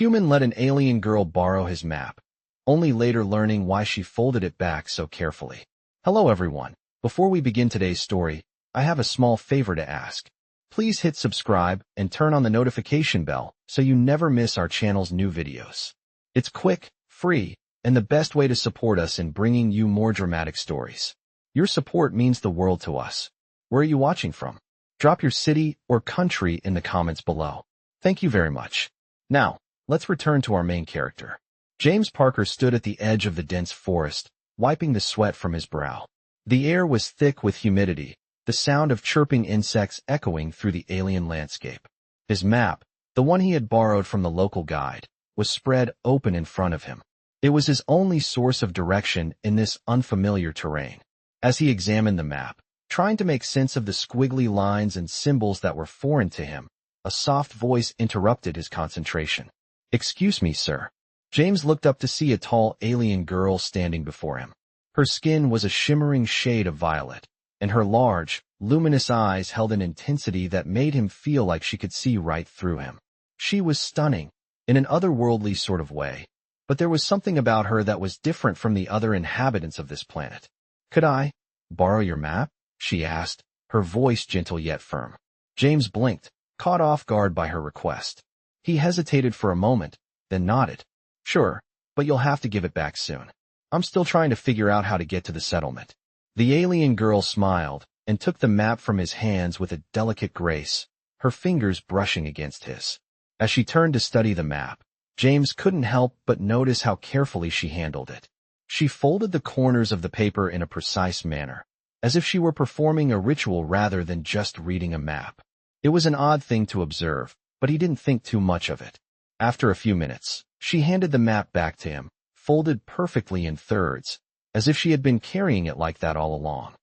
Human let an alien girl borrow his map, only later learning why she folded it back so carefully. Hello everyone. Before we begin today's story, I have a small favor to ask. Please hit subscribe and turn on the notification bell so you never miss our channel's new videos. It's quick, free, and the best way to support us in bringing you more dramatic stories. Your support means the world to us. Where are you watching from? Drop your city or country in the comments below. Thank you very much. Now, let's return to our main character. James Parker stood at the edge of the dense forest, wiping the sweat from his brow. The air was thick with humidity, the sound of chirping insects echoing through the alien landscape. His map, the one he had borrowed from the local guide, was spread open in front of him. It was his only source of direction in this unfamiliar terrain. As he examined the map, trying to make sense of the squiggly lines and symbols that were foreign to him, a soft voice interrupted his concentration. "Excuse me, sir." James looked up to see a tall alien girl standing before him. Her skin was a shimmering shade of violet, and her large, luminous eyes held an intensity that made him feel like she could see right through him. She was stunning, in an otherworldly sort of way, but there was something about her that was different from the other inhabitants of this planet. "Could I borrow your map?" she asked, her voice gentle yet firm. James blinked, caught off guard by her request. He hesitated for a moment, then nodded. "Sure, but you'll have to give it back soon. I'm still trying to figure out how to get to the settlement." The alien girl smiled and took the map from his hands with a delicate grace, her fingers brushing against his. As she turned to study the map, James couldn't help but notice how carefully she handled it. She folded the corners of the paper in a precise manner, as if she were performing a ritual rather than just reading a map. It was an odd thing to observe, but he didn't think too much of it. After a few minutes, she handed the map back to him, folded perfectly in thirds, as if she had been carrying it like that all along.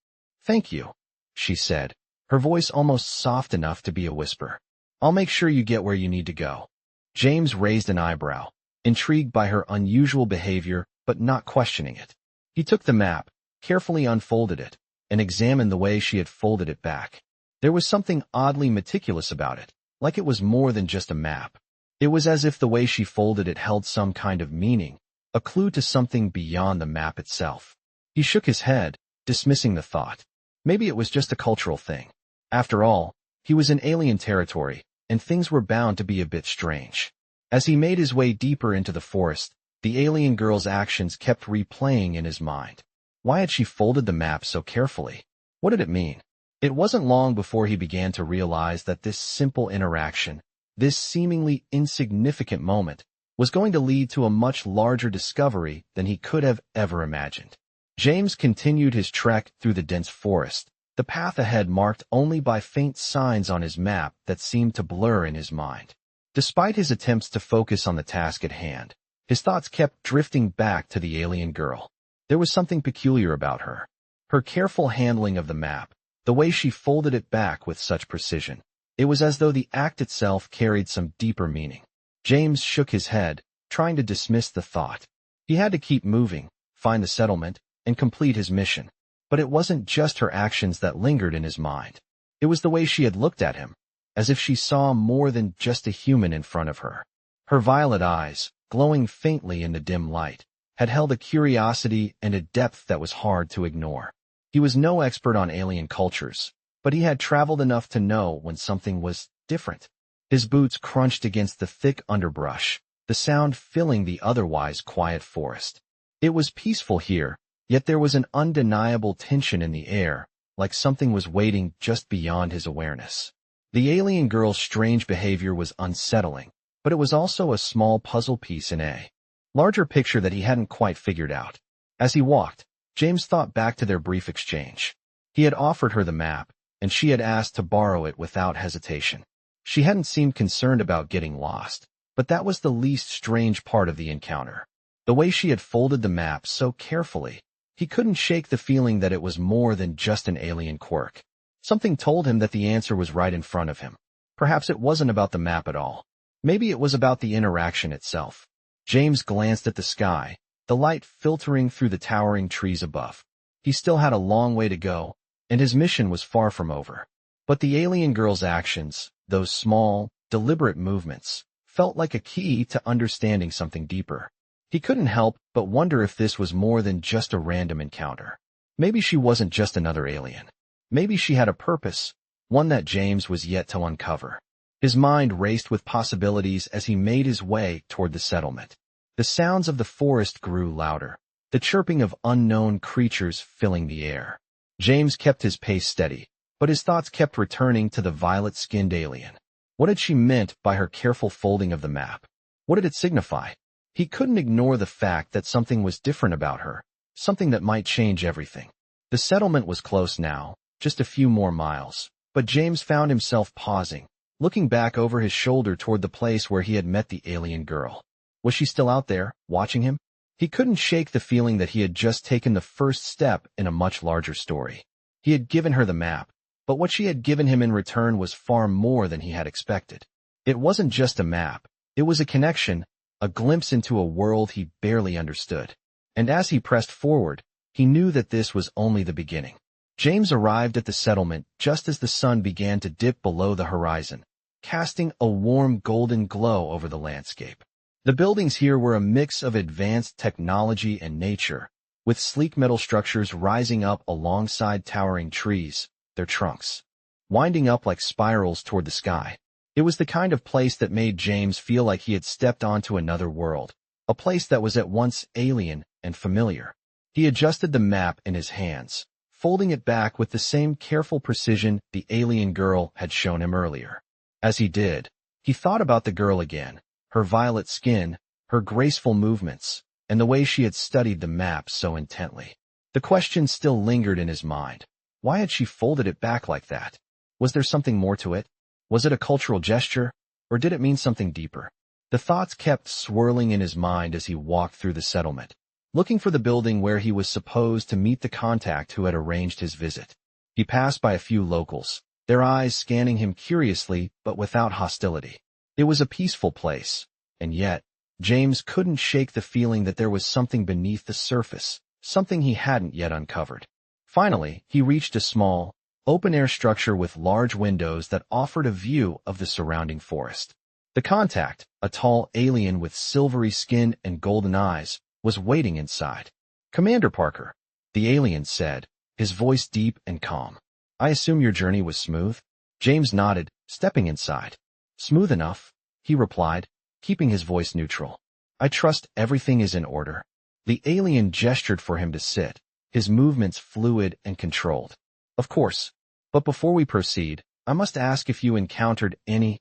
"Thank you," she said, her voice almost soft enough to be a whisper. "I'll make sure you get where you need to go." James raised an eyebrow, intrigued by her unusual behavior, but not questioning it. He took the map, carefully unfolded it, and examined the way she had folded it back. There was something oddly meticulous about it, like it was more than just a map. It was as if the way she folded it held some kind of meaning, a clue to something beyond the map itself. He shook his head, dismissing the thought. Maybe it was just a cultural thing. After all, he was in alien territory, and things were bound to be a bit strange. As he made his way deeper into the forest, the alien girl's actions kept replaying in his mind. Why had she folded the map so carefully? What did it mean? It wasn't long before he began to realize that this simple interaction, this seemingly insignificant moment, was going to lead to a much larger discovery than he could have ever imagined. James continued his trek through the dense forest, the path ahead marked only by faint signs on his map that seemed to blur in his mind. Despite his attempts to focus on the task at hand, his thoughts kept drifting back to the alien girl. There was something peculiar about her. Her careful handling of the map, the way she folded it back with such precision. It was as though the act itself carried some deeper meaning. James shook his head, trying to dismiss the thought. He had to keep moving, find the settlement, and complete his mission. But it wasn't just her actions that lingered in his mind. It was the way she had looked at him, as if she saw more than just a human in front of her. Her violet eyes, glowing faintly in the dim light, had held a curiosity and a depth that was hard to ignore. He was no expert on alien cultures, but he had traveled enough to know when something was different. His boots crunched against the thick underbrush, the sound filling the otherwise quiet forest. It was peaceful here, yet there was an undeniable tension in the air, like something was waiting just beyond his awareness. The alien girl's strange behavior was unsettling, but it was also a small puzzle piece in a larger picture that he hadn't quite figured out. As he walked, James thought back to their brief exchange. He had offered her the map, and she had asked to borrow it without hesitation. She hadn't seemed concerned about getting lost, but that was the least strange part of the encounter. The way she had folded the map so carefully, he couldn't shake the feeling that it was more than just an alien quirk. Something told him that the answer was right in front of him. Perhaps it wasn't about the map at all. Maybe it was about the interaction itself. James glanced at the sky, the light filtering through the towering trees above. He still had a long way to go, and his mission was far from over. But the alien girl's actions, those small, deliberate movements, felt like a key to understanding something deeper. He couldn't help but wonder if this was more than just a random encounter. Maybe she wasn't just another alien. Maybe she had a purpose, one that James was yet to uncover. His mind raced with possibilities as he made his way toward the settlement. The sounds of the forest grew louder, the chirping of unknown creatures filling the air. James kept his pace steady, but his thoughts kept returning to the violet-skinned alien. What had she meant by her careful folding of the map? What did it signify? He couldn't ignore the fact that something was different about her, something that might change everything. The settlement was close now, just a few more miles, but James found himself pausing, looking back over his shoulder toward the place where he had met the alien girl. Was she still out there, watching him? He couldn't shake the feeling that he had just taken the first step in a much larger story. He had given her the map, but what she had given him in return was far more than he had expected. It wasn't just a map, it was a connection, a glimpse into a world he barely understood. And as he pressed forward, he knew that this was only the beginning. James arrived at the settlement just as the sun began to dip below the horizon, casting a warm golden glow over the landscape. The buildings here were a mix of advanced technology and nature, with sleek metal structures rising up alongside towering trees, their trunks winding up like spirals toward the sky. It was the kind of place that made James feel like he had stepped onto another world, a place that was at once alien and familiar. He adjusted the map in his hands, folding it back with the same careful precision the alien girl had shown him earlier. As he did, he thought about the girl again, her violet skin, her graceful movements, and the way she had studied the map so intently. The question still lingered in his mind. Why had she folded it back like that? Was there something more to it? Was it a cultural gesture, or did it mean something deeper? The thoughts kept swirling in his mind as he walked through the settlement, looking for the building where he was supposed to meet the contact who had arranged his visit. He passed by a few locals, their eyes scanning him curiously but without hostility. It was a peaceful place, and yet, James couldn't shake the feeling that there was something beneath the surface, something he hadn't yet uncovered. Finally, he reached a small, open-air structure with large windows that offered a view of the surrounding forest. The contact, a tall alien with silvery skin and golden eyes, was waiting inside. "Commander Parker," the alien said, his voice deep and calm. "I assume your journey was smooth?" James nodded, stepping inside. "Smooth enough," he replied, keeping his voice neutral. "I trust everything is in order." The alien gestured for him to sit, his movements fluid and controlled. "Of course. But before we proceed, I must ask if you encountered any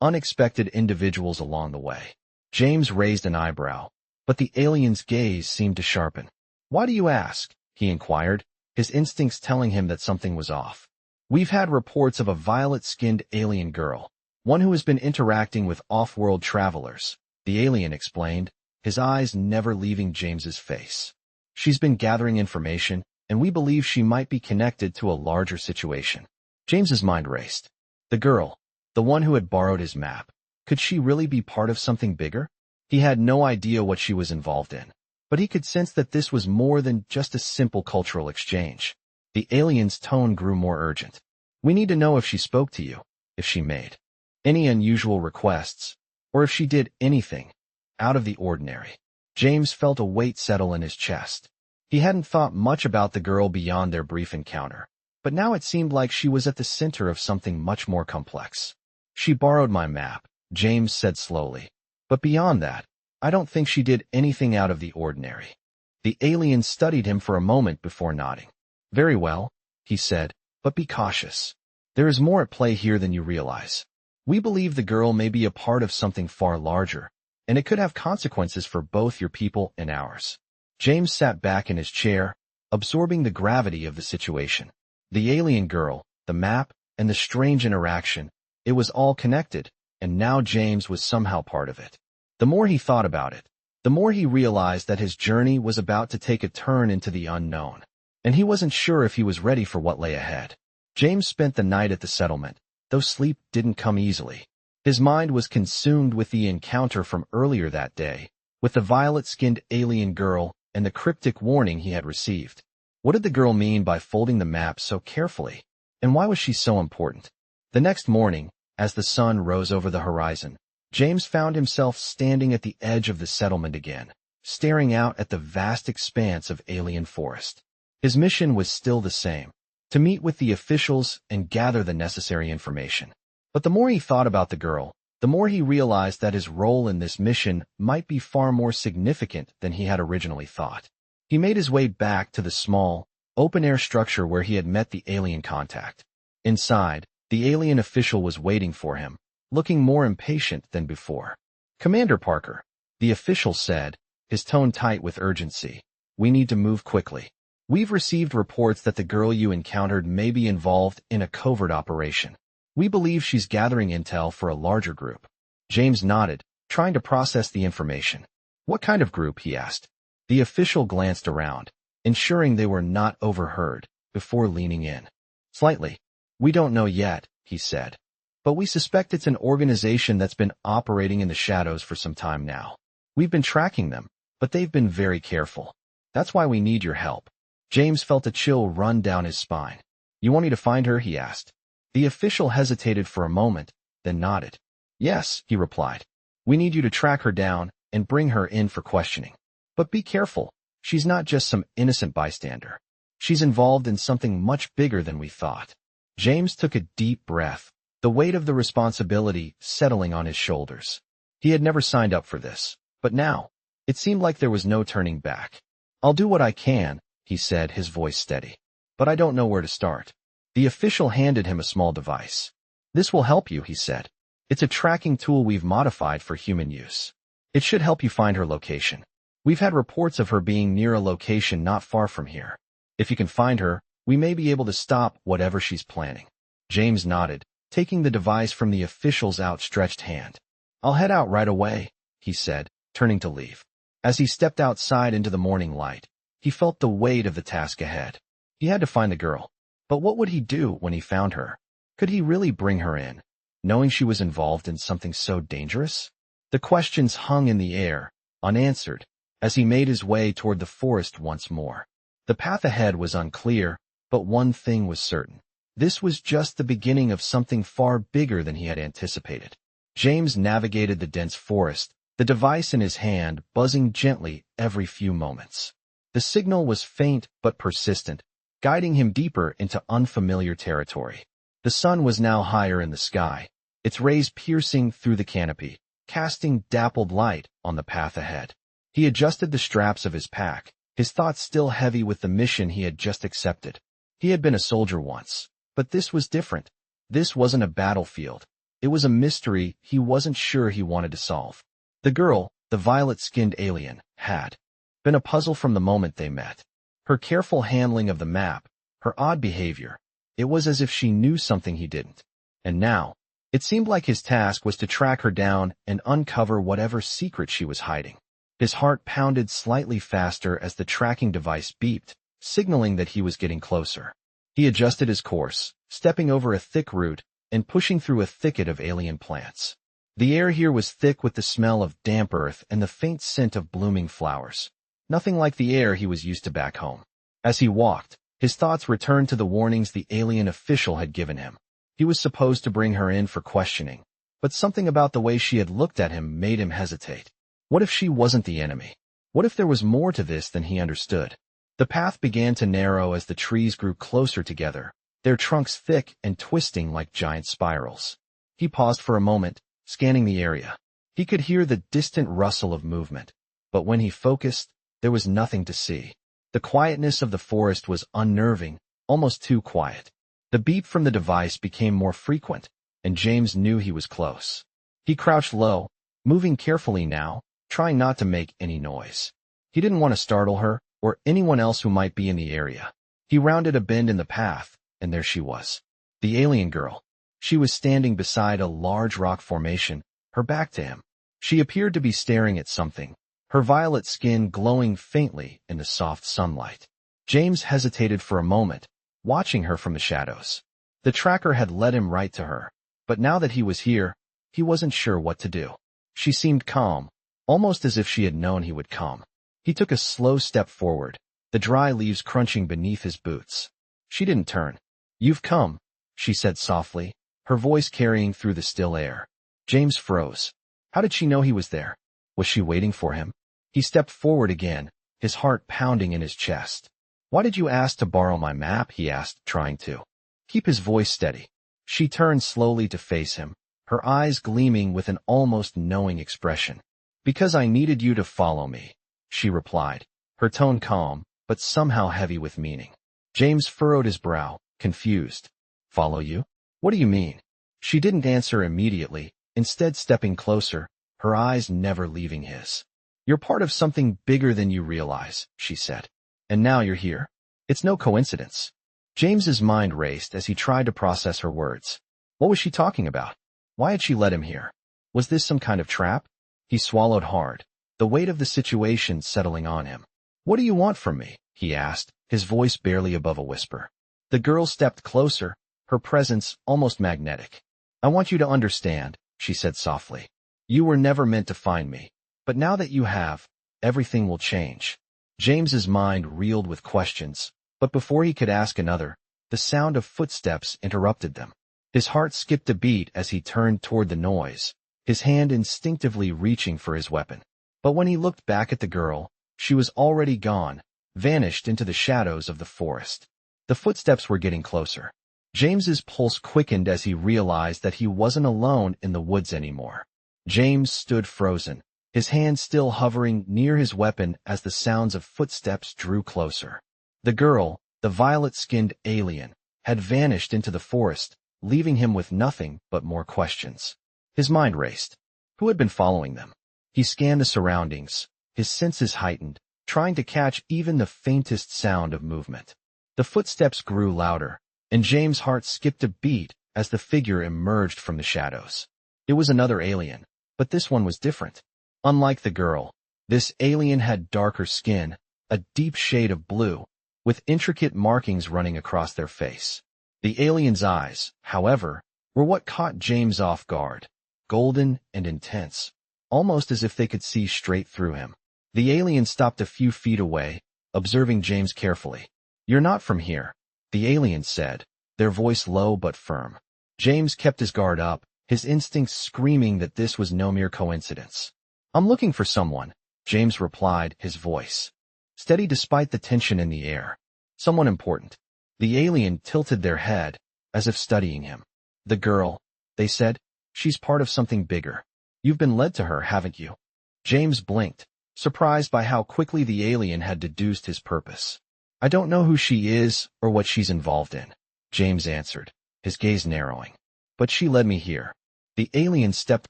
unexpected individuals along the way." James raised an eyebrow, but the alien's gaze seemed to sharpen. "Why do you ask?" he inquired, his instincts telling him that something was off. "We've had reports of a violet-skinned alien girl, one who has been interacting with off-world travelers," the alien explained, his eyes never leaving James's face. "She's been gathering information, and we believe she might be connected to a larger situation." James's mind raced. The girl, the one who had borrowed his map, could she really be part of something bigger? He had no idea what she was involved in, but he could sense that this was more than just a simple cultural exchange. The alien's tone grew more urgent. "We need to know if she spoke to you, if she made any unusual requests, or if she did anything out of the ordinary." James felt a weight settle in his chest. He hadn't thought much about the girl beyond their brief encounter, but now it seemed like she was at the center of something much more complex. "She borrowed my map," James said slowly. "But beyond that, I don't think she did anything out of the ordinary." The alien studied him for a moment before nodding. "Very well," he said, "but be cautious. There is more at play here than you realize. We believe the girl may be a part of something far larger, and it could have consequences for both your people and ours." James sat back in his chair, absorbing the gravity of the situation. The alien girl, the map, and the strange interaction, it was all connected, and now James was somehow part of it. The more he thought about it, the more he realized that his journey was about to take a turn into the unknown, and he wasn't sure if he was ready for what lay ahead. James spent the night at the settlement, though sleep didn't come easily. His mind was consumed with the encounter from earlier that day, with the violet-skinned alien girl and the cryptic warning he had received. What did the girl mean by folding the map so carefully, and why was she so important? The next morning, as the sun rose over the horizon, James found himself standing at the edge of the settlement again, staring out at the vast expanse of alien forest. His mission was still the same, to meet with the officials and gather the necessary information. But the more he thought about the girl, the more he realized that his role in this mission might be far more significant than he had originally thought. He made his way back to the small, open-air structure where he had met the alien contact. Inside, the alien official was waiting for him, looking more impatient than before. "Commander Parker," the official said, his tone tight with urgency. "We need to move quickly. We've received reports that the girl you encountered may be involved in a covert operation. We believe she's gathering intel for a larger group." James nodded, trying to process the information. "What kind of group?" he asked. The official glanced around, ensuring they were not overheard, before leaning in. "Slightly. We don't know yet," he said. "But we suspect it's an organization that's been operating in the shadows for some time now. We've been tracking them, but they've been very careful. That's why we need your help." James felt a chill run down his spine. "You want me to find her?" he asked. The official hesitated for a moment, then nodded. "Yes," he replied. "We need you to track her down and bring her in for questioning. But be careful. She's not just some innocent bystander. She's involved in something much bigger than we thought." James took a deep breath, the weight of the responsibility settling on his shoulders. He had never signed up for this, but now, it seemed like there was no turning back. "I'll do what I can," he said, his voice steady. "But I don't know where to start." The official handed him a small device. "This will help you," he said. "It's a tracking tool we've modified for human use. It should help you find her location. We've had reports of her being near a location not far from here. If you can find her, we may be able to stop whatever she's planning." James nodded, taking the device from the official's outstretched hand. "I'll head out right away," he said, turning to leave. As he stepped outside into the morning light, he felt the weight of the task ahead. He had to find the girl. But what would he do when he found her? Could he really bring her in, knowing she was involved in something so dangerous? The questions hung in the air, unanswered, as he made his way toward the forest once more. The path ahead was unclear, but one thing was certain. This was just the beginning of something far bigger than he had anticipated. James navigated the dense forest, the device in his hand buzzing gently every few moments. The signal was faint but persistent, guiding him deeper into unfamiliar territory. The sun was now higher in the sky, its rays piercing through the canopy, casting dappled light on the path ahead. He adjusted the straps of his pack, his thoughts still heavy with the mission he had just accepted. He had been a soldier once, but this was different. This wasn't a battlefield. It was a mystery he wasn't sure he wanted to solve. The girl, the violet-skinned alien, had been a puzzle from the moment they met. Her careful handling of the map, her odd behavior, it was as if she knew something he didn't. And now, it seemed like his task was to track her down and uncover whatever secret she was hiding. His heart pounded slightly faster as the tracking device beeped, signaling that he was getting closer. He adjusted his course, stepping over a thick root and pushing through a thicket of alien plants. The air here was thick with the smell of damp earth and the faint scent of blooming flowers. Nothing like the air he was used to back home. As he walked, his thoughts returned to the warnings the alien official had given him. He was supposed to bring her in for questioning, but something about the way she had looked at him made him hesitate. What if she wasn't the enemy? What if there was more to this than he understood? The path began to narrow as the trees grew closer together, their trunks thick and twisting like giant spirals. He paused for a moment, scanning the area. He could hear the distant rustle of movement, but when he focused, there was nothing to see. The quietness of the forest was unnerving, almost too quiet. The beep from the device became more frequent, and James knew he was close. He crouched low, moving carefully now, trying not to make any noise. He didn't want to startle her, or anyone else who might be in the area. He rounded a bend in the path, and there she was. The alien girl. She was standing beside a large rock formation, her back to him. She appeared to be staring at something, her violet skin glowing faintly in the soft sunlight. James hesitated for a moment, watching her from the shadows. The tracker had led him right to her, but now that he was here, he wasn't sure what to do. She seemed calm, almost as if she had known he would come. He took a slow step forward, the dry leaves crunching beneath his boots. She didn't turn. "You've come," she said softly, her voice carrying through the still air. James froze. How did she know he was there? Was she waiting for him? He stepped forward again, his heart pounding in his chest. Why did you ask to borrow my map? He asked, trying to keep his voice steady. She turned slowly to face him, her eyes gleaming with an almost knowing expression. Because I needed you to follow me, she replied, her tone calm, but somehow heavy with meaning. James furrowed his brow, confused. Follow you? What do you mean? She didn't answer immediately, instead stepping closer, her eyes never leaving his. You're part of something bigger than you realize, she said. And now you're here? It's no coincidence. James's mind raced as he tried to process her words. What was she talking about? Why had she led him here? Was this some kind of trap? He swallowed hard, the weight of the situation settling on him. What do you want from me? He asked, his voice barely above a whisper. The girl stepped closer, her presence almost magnetic. I want you to understand, she said softly. You were never meant to find me, but now that you have, everything will change. James's mind reeled with questions, but before he could ask another, the sound of footsteps interrupted them. His heart skipped a beat as he turned toward the noise, his hand instinctively reaching for his weapon. But when he looked back at the girl, she was already gone, vanished into the shadows of the forest. The footsteps were getting closer. James's pulse quickened as he realized that he wasn't alone in the woods anymore. James stood frozen, his hand still hovering near his weapon as the sounds of footsteps drew closer. The girl, the violet-skinned alien, had vanished into the forest, leaving him with nothing but more questions. His mind raced. Who had been following them? He scanned the surroundings, his senses heightened, trying to catch even the faintest sound of movement. The footsteps grew louder, and James' heart skipped a beat as the figure emerged from the shadows. It was another alien, but this one was different. Unlike the girl, this alien had darker skin, a deep shade of blue, with intricate markings running across their face. The alien's eyes, however, were what caught James off guard, golden and intense, almost as if they could see straight through him. The alien stopped a few feet away, observing James carefully. You're not from here, the alien said, their voice low but firm. James kept his guard up, his instincts screaming that this was no mere coincidence. I'm looking for someone, James replied, his voice steady despite the tension in the air. Someone important. The alien tilted their head, as if studying him. The girl, they said, she's part of something bigger. You've been led to her, haven't you? James blinked, surprised by how quickly the alien had deduced his purpose. I don't know who she is or what she's involved in, James answered, his gaze narrowing. But she led me here. The alien stepped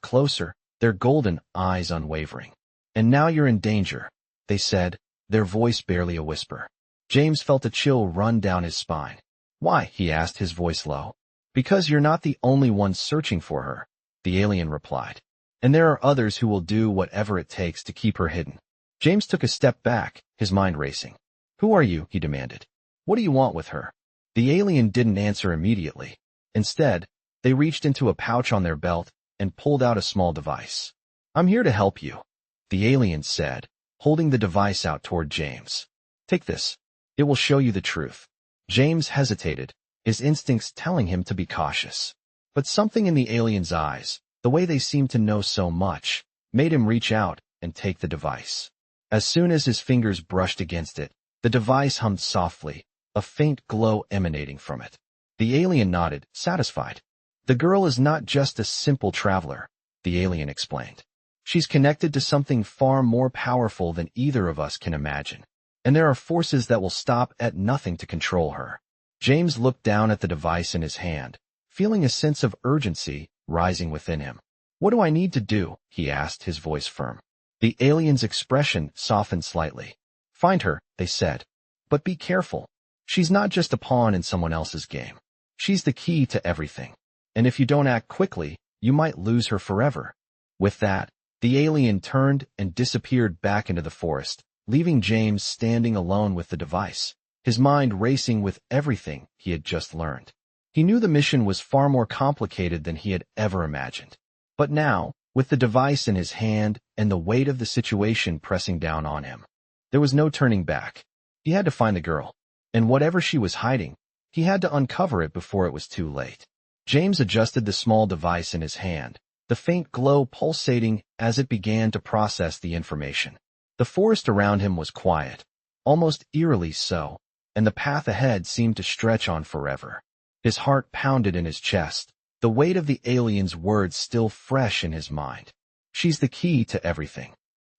closer, their golden eyes unwavering. And now you're in danger, they said, their voice barely a whisper. James felt a chill run down his spine. Why? He asked, his voice low. Because you're not the only one searching for her, the alien replied. And there are others who will do whatever it takes to keep her hidden. James took a step back, his mind racing. Who are you? He demanded. What do you want with her? The alien didn't answer immediately. Instead, they reached into a pouch on their belt and pulled out a small device. I'm here to help you, the alien said, holding the device out toward James. Take this. It will show you the truth. James hesitated, his instincts telling him to be cautious. But something in the alien's eyes, the way they seemed to know so much, made him reach out and take the device. As soon as his fingers brushed against it, the device hummed softly, a faint glow emanating from it. The alien nodded, satisfied. The girl is not just a simple traveler, the alien explained. She's connected to something far more powerful than either of us can imagine. And there are forces that will stop at nothing to control her. James looked down at the device in his hand, feeling a sense of urgency rising within him. What do I need to do? He asked, his voice firm. The alien's expression softened slightly. Find her, they said. But be careful. She's not just a pawn in someone else's game. She's the key to everything. And if you don't act quickly, you might lose her forever. With that, the alien turned and disappeared back into the forest, leaving James standing alone with the device, his mind racing with everything he had just learned. He knew the mission was far more complicated than he had ever imagined. But now, with the device in his hand and the weight of the situation pressing down on him, there was no turning back. He had to find the girl, and whatever she was hiding, he had to uncover it before it was too late. James adjusted the small device in his hand, the faint glow pulsating as it began to process the information. The forest around him was quiet, almost eerily so, and the path ahead seemed to stretch on forever. His heart pounded in his chest, the weight of the alien's words still fresh in his mind. She's the key to everything.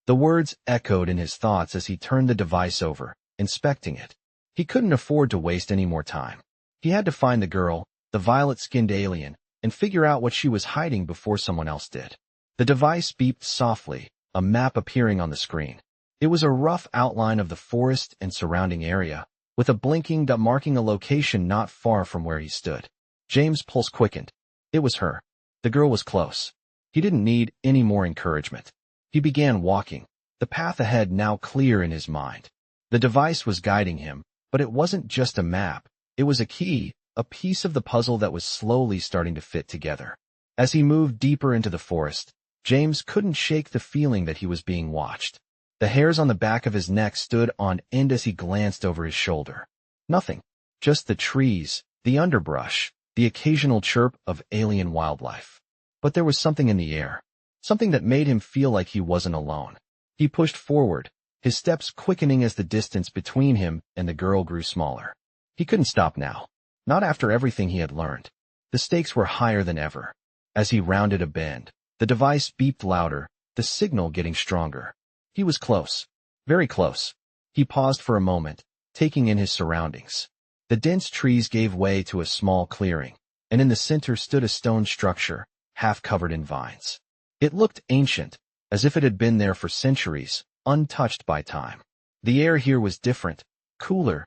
The words echoed in his thoughts as he turned the device over, inspecting it. He couldn't afford to waste any more time. He had to find the girl, the violet-skinned alien, and figure out what she was hiding before someone else did. The device beeped softly, a map appearing on the screen. It was a rough outline of the forest and surrounding area, with a blinking dot marking a location not far from where he stood. James' pulse quickened. It was her. The girl was close. He didn't need any more encouragement. He began walking, the path ahead now clear in his mind. The device was guiding him, but it wasn't just a map. It was a key, a piece of the puzzle that was slowly starting to fit together. As he moved deeper into the forest, James couldn't shake the feeling that he was being watched. The hairs on the back of his neck stood on end as he glanced over his shoulder. Nothing. Just the trees, the underbrush, the occasional chirp of alien wildlife. But there was something in the air. Something that made him feel like he wasn't alone. He pushed forward, his steps quickening as the distance between him and the girl grew smaller. He couldn't stop now. Not after everything he had learned. The stakes were higher than ever. As he rounded a bend, the device beeped louder, the signal getting stronger. He was close. Very close. He paused for a moment, taking in his surroundings. The dense trees gave way to a small clearing, and in the center stood a stone structure, half covered in vines. It looked ancient, as if it had been there for centuries, untouched by time. The air here was different, cooler,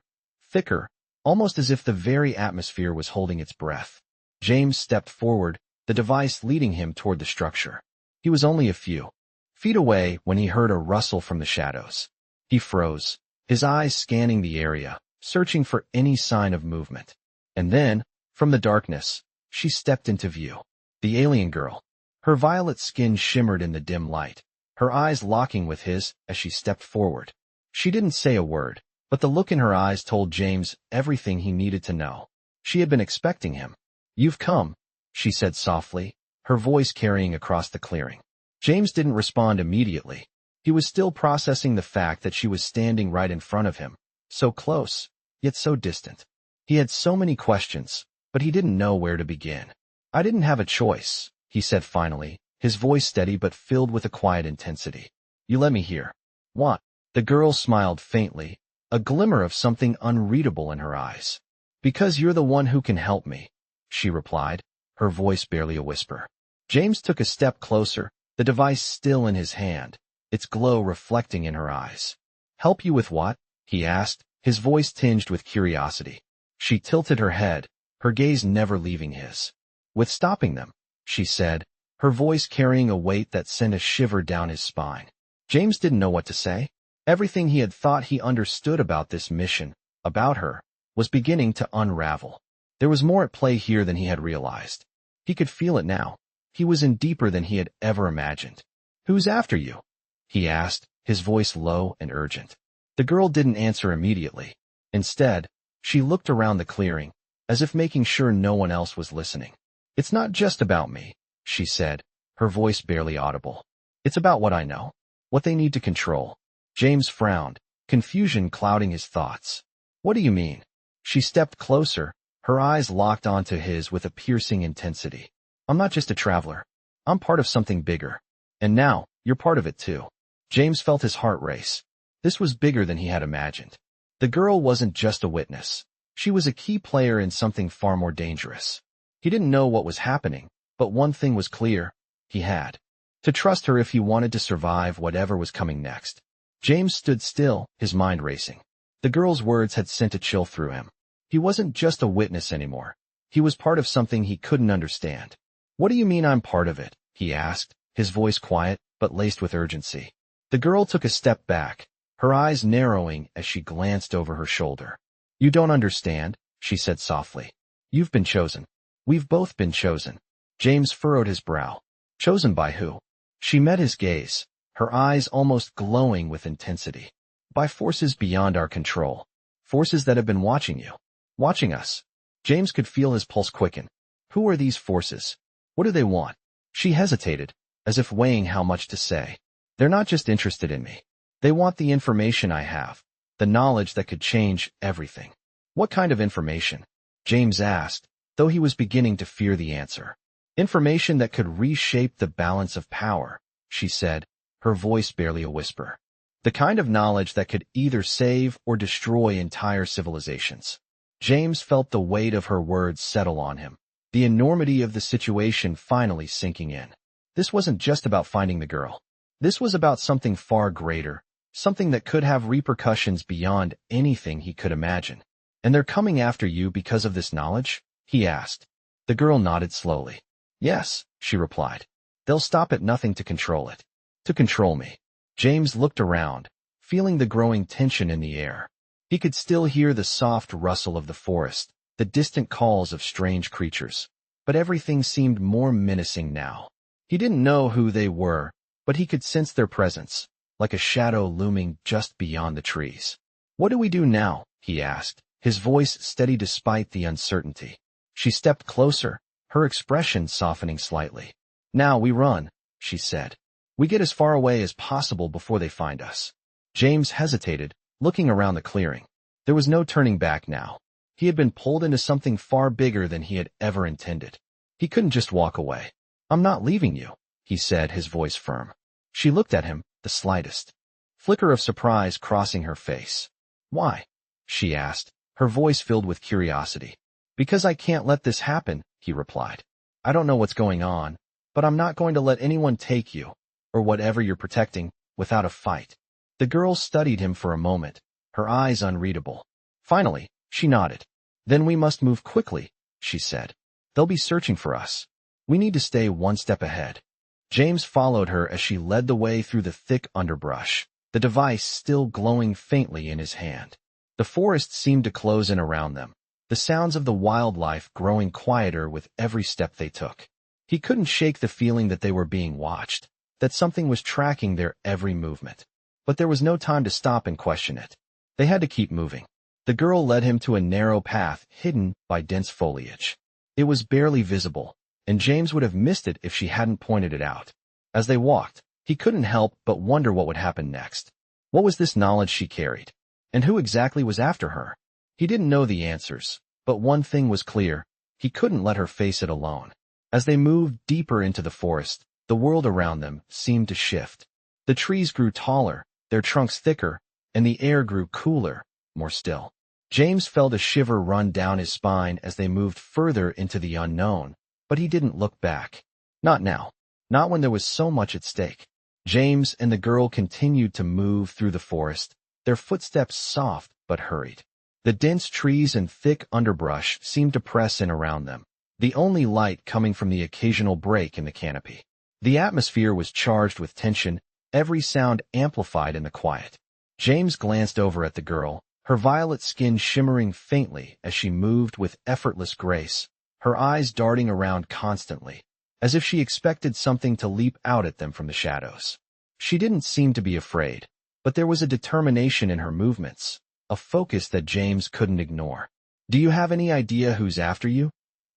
thicker, almost as if the very atmosphere was holding its breath. James stepped forward, the device leading him toward the structure. He was only a few feet away when he heard a rustle from the shadows. He froze, his eyes scanning the area, searching for any sign of movement. And then, from the darkness, she stepped into view. The alien girl. Her violet skin shimmered in the dim light, her eyes locking with his as she stepped forward. She didn't say a word, but the look in her eyes told James everything he needed to know. She had been expecting him. "You've come," she said softly, her voice carrying across the clearing. James didn't respond immediately. He was still processing the fact that she was standing right in front of him, so close, yet so distant. He had so many questions, but he didn't know where to begin. "I didn't have a choice," he said finally, his voice steady but filled with a quiet intensity. "You let me here." "What?" The girl smiled faintly, a glimmer of something unreadable in her eyes. "Because you're the one who can help me," she replied, her voice barely a whisper. James took a step closer, the device still in his hand, its glow reflecting in her eyes. "Help you with what?" he asked, his voice tinged with curiosity. She tilted her head, her gaze never leaving his. "With stopping them," she said, her voice carrying a weight that sent a shiver down his spine. James didn't know what to say. Everything he had thought he understood about this mission, about her, was beginning to unravel. There was more at play here than he had realized. He could feel it now. He was in deeper than he had ever imagined. "Who's after you?" he asked, his voice low and urgent. The girl didn't answer immediately. Instead, she looked around the clearing, as if making sure no one else was listening. "It's not just about me," she said, her voice barely audible. "It's about what I know, what they need to control." James frowned, confusion clouding his thoughts. "What do you mean?" She stepped closer, her eyes locked onto his with a piercing intensity. "I'm not just a traveler. I'm part of something bigger. And now, you're part of it too." James felt his heart race. This was bigger than he had imagined. The girl wasn't just a witness. She was a key player in something far more dangerous. He didn't know what was happening, but one thing was clear. He had to trust her if he wanted to survive whatever was coming next. James stood still, his mind racing. The girl's words had sent a chill through him. He wasn't just a witness anymore. He was part of something he couldn't understand. "What do you mean I'm part of it?" he asked, his voice quiet, but laced with urgency. The girl took a step back, her eyes narrowing as she glanced over her shoulder. "You don't understand," she said softly. "You've been chosen. We've both been chosen." James furrowed his brow. "Chosen by who?" She met his gaze, her eyes almost glowing with intensity. "By forces beyond our control. Forces that have been watching you. Watching us." James could feel his pulse quicken. Who are these forces? What do they want? She hesitated, as if weighing how much to say. They're not just interested in me. They want the information I have, the knowledge that could change everything. What kind of information? James asked, though he was beginning to fear the answer. Information that could reshape the balance of power, she said, her voice barely a whisper. The kind of knowledge that could either save or destroy entire civilizations. James felt the weight of her words settle on him, the enormity of the situation finally sinking in. This wasn't just about finding the girl. This was about something far greater, something that could have repercussions beyond anything he could imagine. And they're coming after you because of this knowledge? He asked. The girl nodded slowly. Yes, she replied. They'll stop at nothing to control it. To control me. James looked around, feeling the growing tension in the air. He could still hear the soft rustle of the forest, the distant calls of strange creatures. But everything seemed more menacing now. He didn't know who they were, but he could sense their presence, like a shadow looming just beyond the trees. What do we do now? He asked, his voice steady despite the uncertainty. She stepped closer, her expression softening slightly. Now we run, she said. We get as far away as possible before they find us. James hesitated, looking around the clearing. There was no turning back now. He had been pulled into something far bigger than he had ever intended. He couldn't just walk away. I'm not leaving you, he said, his voice firm. She looked at him, the slightest flicker of surprise crossing her face. Why? She asked, her voice filled with curiosity. Because I can't let this happen, he replied. I don't know what's going on, but I'm not going to let anyone take you, or whatever you're protecting, without a fight. The girl studied him for a moment, her eyes unreadable. Finally, she nodded. Then we must move quickly, she said. They'll be searching for us. We need to stay one step ahead. James followed her as she led the way through the thick underbrush, the device still glowing faintly in his hand. The forest seemed to close in around them, the sounds of the wildlife growing quieter with every step they took. He couldn't shake the feeling that they were being watched, that something was tracking their every movement. But there was no time to stop and question it. They had to keep moving. The girl led him to a narrow path hidden by dense foliage. It was barely visible, and James would have missed it if she hadn't pointed it out. As they walked, he couldn't help but wonder what would happen next. What was this knowledge she carried? And who exactly was after her? He didn't know the answers, but one thing was clear. He couldn't let her face it alone. As they moved deeper into the forest, the world around them seemed to shift. The trees grew taller, their trunks thicker, and the air grew cooler, more still. James felt a shiver run down his spine as they moved further into the unknown, but he didn't look back. Not now. Not when there was so much at stake. James and the girl continued to move through the forest, their footsteps soft but hurried. The dense trees and thick underbrush seemed to press in around them, the only light coming from the occasional break in the canopy. The atmosphere was charged with tension, every sound amplified in the quiet. James glanced over at the girl, her violet skin shimmering faintly as she moved with effortless grace, her eyes darting around constantly, as if she expected something to leap out at them from the shadows. She didn't seem to be afraid, but there was a determination in her movements, a focus that James couldn't ignore. Do you have any idea who's after you?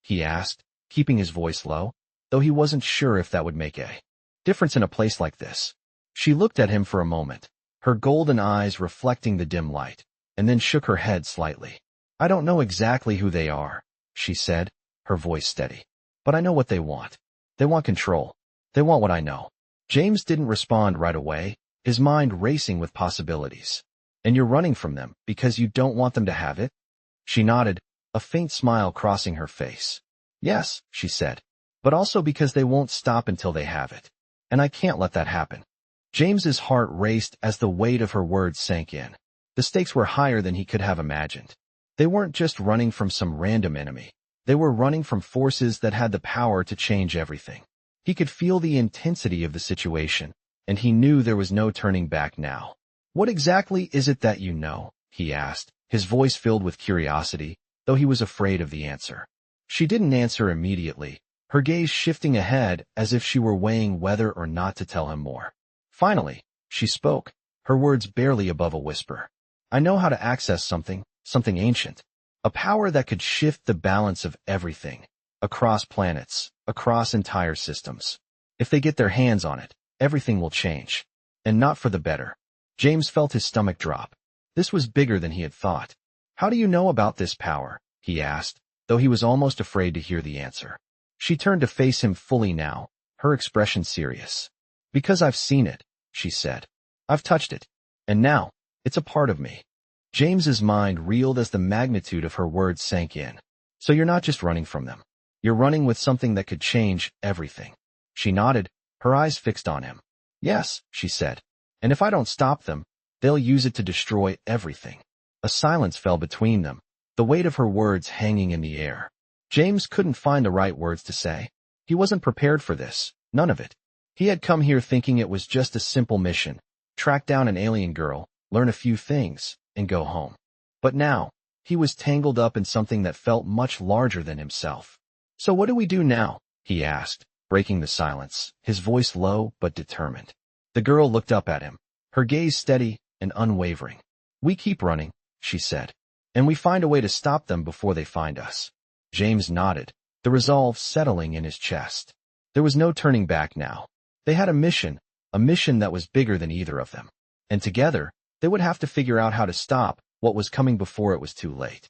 He asked, keeping his voice low, though he wasn't sure if that would make a difference in a place like this. She looked at him for a moment, her golden eyes reflecting the dim light, and then shook her head slightly. I don't know exactly who they are, she said, her voice steady. But I know what they want. They want control. They want what I know. James didn't respond right away, his mind racing with possibilities. And you're running from them because you don't want them to have it? She nodded, a faint smile crossing her face. Yes, she said, but also because they won't stop until they have it. And I can't let that happen. James's heart raced as the weight of her words sank in. The stakes were higher than he could have imagined. They weren't just running from some random enemy. They were running from forces that had the power to change everything. He could feel the intensity of the situation, and he knew there was no turning back now. What exactly is it that you know? He asked, his voice filled with curiosity, though he was afraid of the answer. She didn't answer immediately, her gaze shifting ahead as if she were weighing whether or not to tell him more. Finally, she spoke, her words barely above a whisper. I know how to access something ancient. A power that could shift the balance of everything, across planets, across entire systems. If they get their hands on it, everything will change. And not for the better. James felt his stomach drop. This was bigger than he had thought. How do you know about this power? He asked, though he was almost afraid to hear the answer. She turned to face him fully now, her expression serious. Because I've seen it, she said. I've touched it. And now, it's a part of me. James's mind reeled as the magnitude of her words sank in. So you're not just running from them. You're running with something that could change everything. She nodded, her eyes fixed on him. Yes, she said. And if I don't stop them, they'll use it to destroy everything. A silence fell between them, the weight of her words hanging in the air. James couldn't find the right words to say. He wasn't prepared for this, none of it. He had come here thinking it was just a simple mission, track down an alien girl, learn a few things, and go home. But now, he was tangled up in something that felt much larger than himself. So what do we do now? He asked, breaking the silence, his voice low but determined. The girl looked up at him, her gaze steady and unwavering. We keep running, she said. And we find a way to stop them before they find us. James nodded, the resolve settling in his chest. There was no turning back now. They had a mission that was bigger than either of them. And together, they would have to figure out how to stop what was coming before it was too late.